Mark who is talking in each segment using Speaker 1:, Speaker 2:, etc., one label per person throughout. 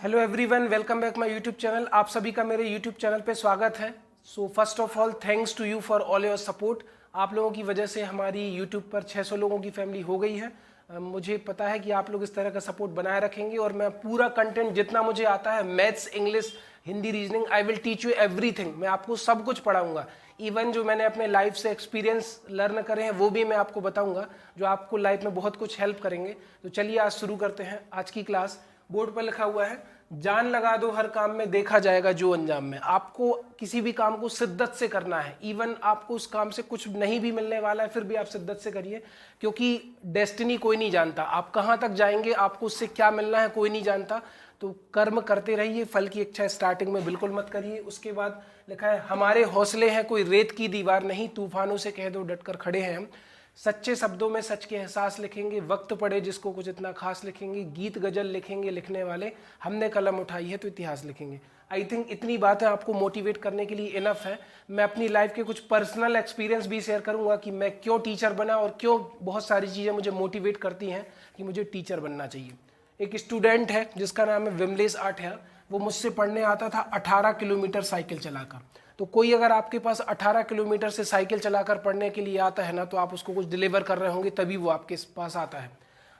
Speaker 1: Hello everyone, welcome back my YouTube channel. आप सभी का मेरे यूट्यूब चैनल पे स्वागत है। So first of all thanks to you for all your support. आप लोगों की वजह से हमारी यूट्यूब पर 600 लोगों की फैमिली हो गई है। मुझे पता है कि आप लोग इस तरह का सपोर्ट बनाए रखेंगे और मैं पूरा कंटेंट जितना मुझे आता है, maths, English, Hindi, reasoning, I will teach you everything. मैं आपको सब कुछ पढ़ाऊंगा। इवन जो मैंने अपने लाइफ से एक्सपीरियंस लर्न करे हैं वो भी मैं आपको बताऊंगा, जो आपको लाइफ में बहुत कुछ हेल्प करेंगे। तो चलिए आज शुरू करते हैं आज की क्लास। बोर्ड पर लिखा हुआ है, जान लगा दो हर काम में, देखा जाएगा जो अंजाम में। आपको किसी भी काम को शिद्दत से करना है। इवन आपको उस काम से कुछ नहीं भी मिलने वाला है, फिर भी आप शिद्दत से करिए, क्योंकि डेस्टिनी कोई नहीं जानता। आप कहाँ तक जाएंगे, आपको उससे क्या मिलना है, कोई नहीं जानता। तो कर्म करते रहिए, फल की इच्छा स्टार्टिंग में बिल्कुल मत करिए। उसके बाद लिखा है, हमारे हौसले हैं कोई रेत की दीवार नहीं, तूफानों से कह दो डटकर खड़े हैं हम। सच्चे शब्दों में सच के एहसास लिखेंगे, वक्त पड़े जिसको कुछ इतना खास लिखेंगे। गीत गजल लिखेंगे लिखने वाले, हमने कलम उठाई है तो इतिहास लिखेंगे। आई थिंक इतनी बातें आपको मोटिवेट करने के लिए इनफ है। मैं अपनी लाइफ के कुछ पर्सनल एक्सपीरियंस भी शेयर करूंगा कि मैं क्यों टीचर बना और क्यों बहुत सारी चीज़ें मुझे मोटिवेट करती हैं कि मुझे टीचर बनना चाहिए। एक स्टूडेंट है जिसका नाम है विमलेश आठिया। वो मुझसे पढ़ने आता था 18 किलोमीटर साइकिल चलाकर। तो कोई अगर आपके पास 18 किलोमीटर से साइकिल चलाकर पढ़ने के लिए आता है ना, तो आप उसको कुछ डिलीवर कर रहे होंगे, तभी वो आपके पास आता है।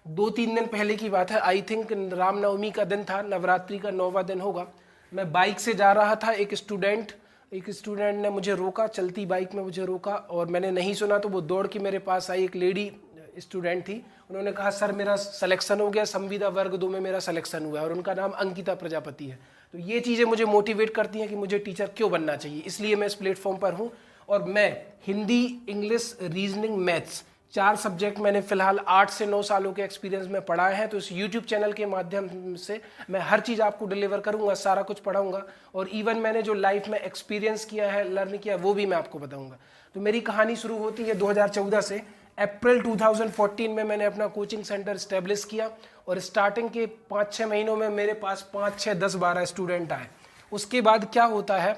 Speaker 1: 2-3 दिन पहले की बात है, आई थिंक रामनवमी का दिन था, नवरात्रि का 9वां दिन होगा। मैं बाइक से जा रहा था, एक स्टूडेंट ने मुझे रोका, चलती बाइक में मुझे रोका, और मैंने नहीं सुना तो वो दौड़ के मेरे पास आई। एक लेडी स्टूडेंट थी। उन्होंने कहा, सर मेरा सिलेक्शन हो गया, संविदा वर्ग 2 में मेरा सिलेक्शन हुआ है, और उनका नाम अंकिता प्रजापति है। तो ये चीज़ें मुझे मोटिवेट करती हैं कि मुझे टीचर क्यों बनना चाहिए, इसलिए मैं इस प्लेटफॉर्म पर हूँ। और मैं Hindi, English, reasoning, maths 4 subject मैंने फिलहाल 8 से 9 सालों के एक्सपीरियंस में पढ़ाए हैं। तो इस यूट्यूब चैनल के माध्यम से मैं हर चीज़ आपको डिलीवर करूंगा, सारा कुछ पढ़ाऊंगा। और इवन मैंने जो लाइफ में एक्सपीरियंस किया है, लर्न किया, वो भी मैं आपको बताऊंगा। तो मेरी कहानी शुरू होती है 2014 से। अप्रैल 2014 में मैंने अपना कोचिंग सेंटर इस्टेब्लिश किया, और स्टार्टिंग के 5-6 महीनों में मेरे पास 5, 6, 10, 12 स्टूडेंट आए। उसके बाद क्या होता है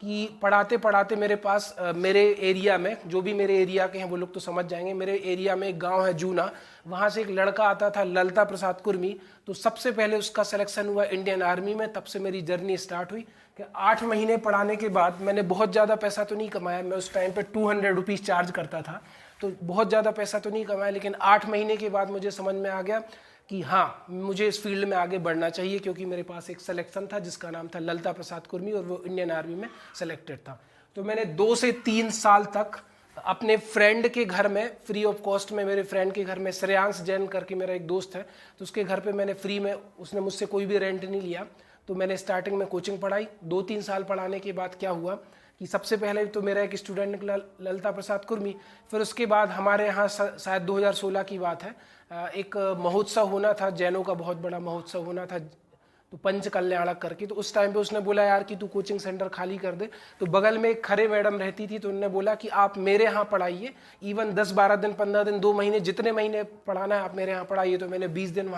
Speaker 1: कि पढ़ाते पढ़ाते मेरे पास मेरे एरिया में, जो भी मेरे एरिया के हैं वो लोग तो समझ जाएंगे, मेरे एरिया में एक गांव है जूना, वहाँ से एक लड़का आता था ललता प्रसाद कुर्मी। तो सबसे पहले उसका सिलेक्शन हुआ इंडियन आर्मी में। तब से मेरी जर्नी स्टार्ट हुई कि 8 महीने पढ़ाने के बाद मैंने बहुत ज़्यादा पैसा तो नहीं कमाया। मैं उस टाइम पे 200 रुपीज़ चार्ज करता था, तो बहुत ज़्यादा पैसा तो नहीं कमाया। लेकिन 8 महीने के बाद मुझे समझ में आ गया कि हाँ, मुझे इस फील्ड में आगे बढ़ना चाहिए, क्योंकि मेरे पास एक सिलेक्शन था जिसका नाम था ललता प्रसाद कुर्मी, और वो इंडियन आर्मी में सेलेक्टेड था। तो मैंने 2 से 3 साल तक अपने फ्रेंड के घर में फ्री ऑफ कॉस्ट में, मेरे फ्रेंड के घर में, श्रेयांश जैन करके मेरा एक दोस्त है, तो उसके घर पे मैंने फ्री में, उसने मुझसे कोई भी रेंट नहीं लिया। तो मैंने स्टार्टिंग में कोचिंग पढ़ाई। 2-3 साल पढ़ाने के बाद क्या हुआ कि सबसे पहले तो मेरा एक स्टूडेंट निकला ललता प्रसाद कुर्मी। फिर उसके बाद हमारे यहाँ शायद 2016 की बात है, एक महोत्सव होना था, जैनों का बहुत बड़ा महोत्सव होना था, तो पंच कल्याणक करके। तो उस टाइम पे उसने बोला, यार कि तू कोचिंग सेंटर खाली कर दे। तो बगल में एक खरे मैडम रहती थी, तो उन्होंने बोला कि आप मेरे यहाँ पढ़ाइए, इवन 10-12 दिन, 15 दिन, 2 महीने, जितने महीने पढ़ाना है आप मेरे यहाँ पढ़ाइए। तो मैंने 20 दिन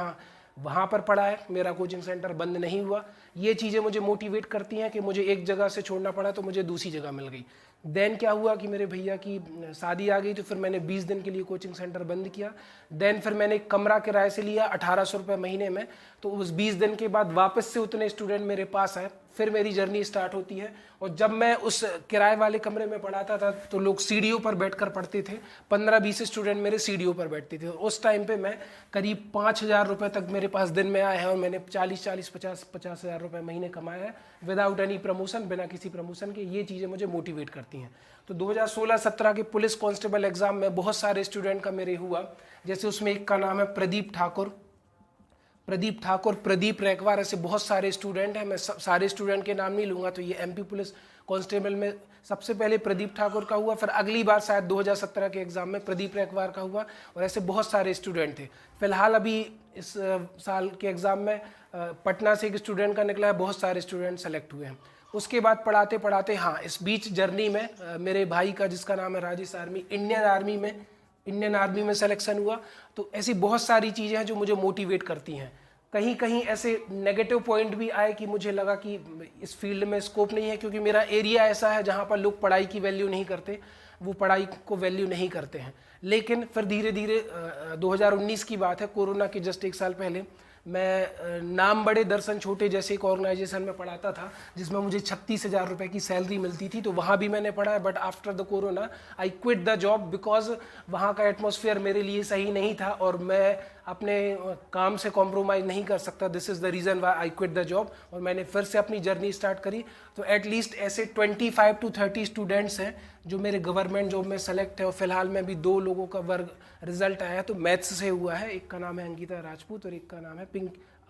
Speaker 1: वहाँ पर पढ़ा है। मेरा कोचिंग सेंटर बंद नहीं हुआ। ये चीज़ें मुझे मोटिवेट करती हैं कि मुझे एक जगह से छोड़ना पड़ा तो मुझे दूसरी जगह मिल गई। देन क्या हुआ कि मेरे भैया की शादी आ गई, तो फिर मैंने 20 दिन के लिए कोचिंग सेंटर बंद किया। देन फिर मैंने एक कमरा किराए से लिया 1800 रुपये महीने में। तो उस 20 दिन के बाद वापस से उतने स्टूडेंट मेरे पास आए, फिर मेरी जर्नी स्टार्ट होती है। और जब मैं उस किराए वाले कमरे में पढ़ाता था तो लोग सीढ़ियों पर बैठकर पढ़ते थे। 15-20 स्टूडेंट मेरे सीढ़ियों पर बैठते थे। उस टाइम पे मैं करीब 5000 रुपये तक मेरे पास दिन में आए हैं, और मैंने 40-50 हज़ार रुपये महीने कमाए हैं विदाउट एनी प्रमोशन, बिना किसी प्रमोशन के। ये चीज़ें मुझे मोटिवेट करती हैं। तो 2016-17 के पुलिस कांस्टेबल एग्जाम में बहुत सारे स्टूडेंट का मेरे हुआ। जैसे उसमें एक का नाम है प्रदीप ठाकुर, प्रदीप रैकवार, ऐसे बहुत सारे स्टूडेंट हैं। मैं सारे स्टूडेंट के नाम नहीं लूँगा। तो ये एमपी पुलिस कांस्टेबल में सबसे पहले प्रदीप ठाकुर का हुआ, फिर अगली बार शायद 2017 के एग्ज़ाम में प्रदीप रैकवार का हुआ, और ऐसे बहुत सारे स्टूडेंट थे। फिलहाल अभी इस साल के एग्ज़ाम में पटना से एक स्टूडेंट का निकला है, बहुत सारे स्टूडेंट सेलेक्ट हुए हैं। उसके बाद पढ़ाते पढ़ाते, हाँ, इस बीच जर्नी में मेरे भाई का, जिसका नाम है राजेश आर्मी, इंडियन आर्मी में सिलेक्शन हुआ। तो ऐसी बहुत सारी चीज़ें हैं जो मुझे मोटिवेट करती हैं। कहीं कहीं ऐसे नेगेटिव पॉइंट भी आए कि मुझे लगा कि इस फील्ड में स्कोप नहीं है, क्योंकि मेरा एरिया ऐसा है जहाँ पर लोग पढ़ाई की वैल्यू नहीं करते, वो पढ़ाई को वैल्यू नहीं करते हैं। लेकिन फिर धीरे धीरे 2019 की बात है, कोरोना के जस्ट 1 साल पहले मैं नाम बड़े दर्शन छोटे जैसे एक ऑर्गेनाइजेशन में पढ़ाता था जिसमें मुझे 36,000 रुपये की सैलरी मिलती थी, तो वहाँ भी मैंने पढ़ा है। But after the corona I quit the job because वहाँ का एटमॉस्फेयर मेरे लिए सही नहीं था और मैं अपने काम से कॉम्प्रोमाइज़ नहीं कर सकता। This is the reason why I quit the job और मैंने फिर से अपनी जर्नी स्टार्ट करी। तो एटलीस्ट ऐसे 25 to 30 स्टूडेंट्स हैं जो मेरे गवर्नमेंट जॉब में सेलेक्ट है और फिलहाल में भी 2 लोगों का वर्ग रिजल्ट आया है, तो मैथ्स से हुआ है। एक का नाम है अंकिता राजपूत और एक का नाम है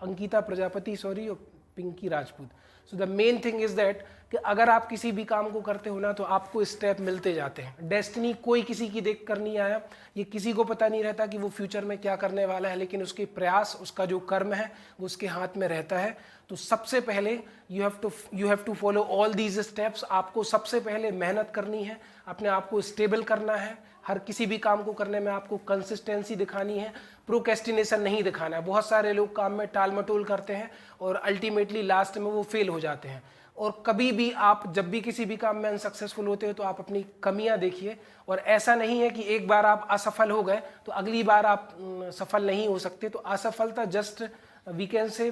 Speaker 1: अंकिता प्रजापति और Pinki Rajput. So the main thing is that कि अगर आप किसी भी काम को करते हो ना तो आपको स्टेप मिलते जाते हैं। डेस्टिनी कोई किसी की देख कर नहीं आया, ये किसी को पता नहीं रहता कि वो फ्यूचर में क्या करने वाला है, लेकिन उसके प्रयास, उसका जो कर्म है वो उसके हाथ में रहता है। तो सबसे पहले you have to follow all these steps. आपको सबसे पहले मेहनत करनी है, अपने आप को स्टेबल करना है, हर किसी भी काम को करने में आपको कंसिस्टेंसी दिखानी है, प्रोक्रेस्टिनेशन नहीं दिखाना है। बहुत सारे लोग काम में टाल मटोल करते हैं और अल्टीमेटली लास्ट में वो फेल हो जाते हैं। और कभी भी आप जब भी किसी भी काम में अनसक्सेसफुल होते हो तो आप अपनी कमियां देखिए, और ऐसा नहीं है कि एक बार आप असफल हो गए तो अगली बार आप सफल नहीं हो सकते। तो असफलता जस्ट वी कैन से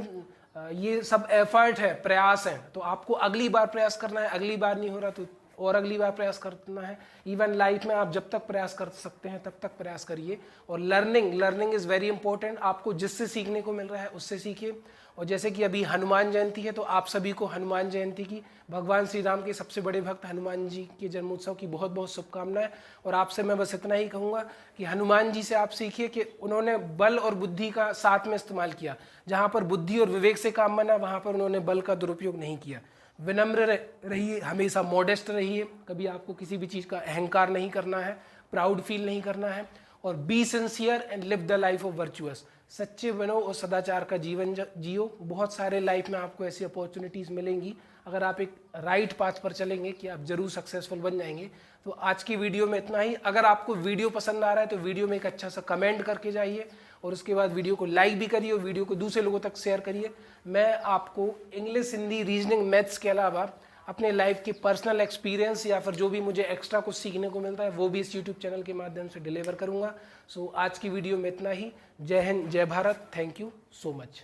Speaker 1: ये सब एफर्ट है, प्रयास है। तो आपको अगली बार प्रयास करना है, अगली बार नहीं हो रहा तो और अगली बार प्रयास करना है। इवन लाइफ में आप जब तक प्रयास कर सकते हैं तब तक प्रयास करिए। और लर्निंग इज़ वेरी इंपॉर्टेंट। आपको जिससे सीखने को मिल रहा है उससे सीखिए। और जैसे कि अभी हनुमान जयंती है तो आप सभी को हनुमान जयंती की, भगवान श्री राम के सबसे बड़े भक्त हनुमान जी के जन्मोत्सव की बहुत बहुत शुभकामनाएं। और आपसे मैं बस इतना ही कहूँगा कि हनुमान जी से आप सीखिए कि उन्होंने बल और बुद्धि का साथ में इस्तेमाल किया। जहाँ पर बुद्धि और विवेक से काम बना वहाँ पर उन्होंने बल का दुरुपयोग नहीं किया। विनम्र रहिए, हमेशा मॉडेस्ट रहिए, कभी आपको किसी भी चीज़ का अहंकार नहीं करना है, प्राउड फील नहीं करना है। और be sincere and live the life of virtuous. सच्चे बनो और सदाचार का जीवन जियो। बहुत सारे लाइफ में आपको ऐसी अपॉर्चुनिटीज़ मिलेंगी अगर आप एक राइट पाथ पर चलेंगे कि आप जरूर सक्सेसफुल बन जाएंगे। तो आज की वीडियो में इतना ही। अगर आपको वीडियो पसंद आ रहा है तो वीडियो में एक अच्छा सा कमेंट करके जाइए और उसके बाद वीडियो को लाइक भी करिए और वीडियो को दूसरे लोगों तक शेयर करिए। मैं आपको इंग्लिश, हिंदी, रीजनिंग, मैथ्स के अलावा अपने लाइफ के पर्सनल एक्सपीरियंस या फिर जो भी मुझे एक्स्ट्रा कुछ सीखने को मिलता है वो भी इस यूट्यूब चैनल के माध्यम से डिलीवर करूंगा। सो आज की वीडियो में इतना ही। जय हिंद, जय Bharat, thank you so much.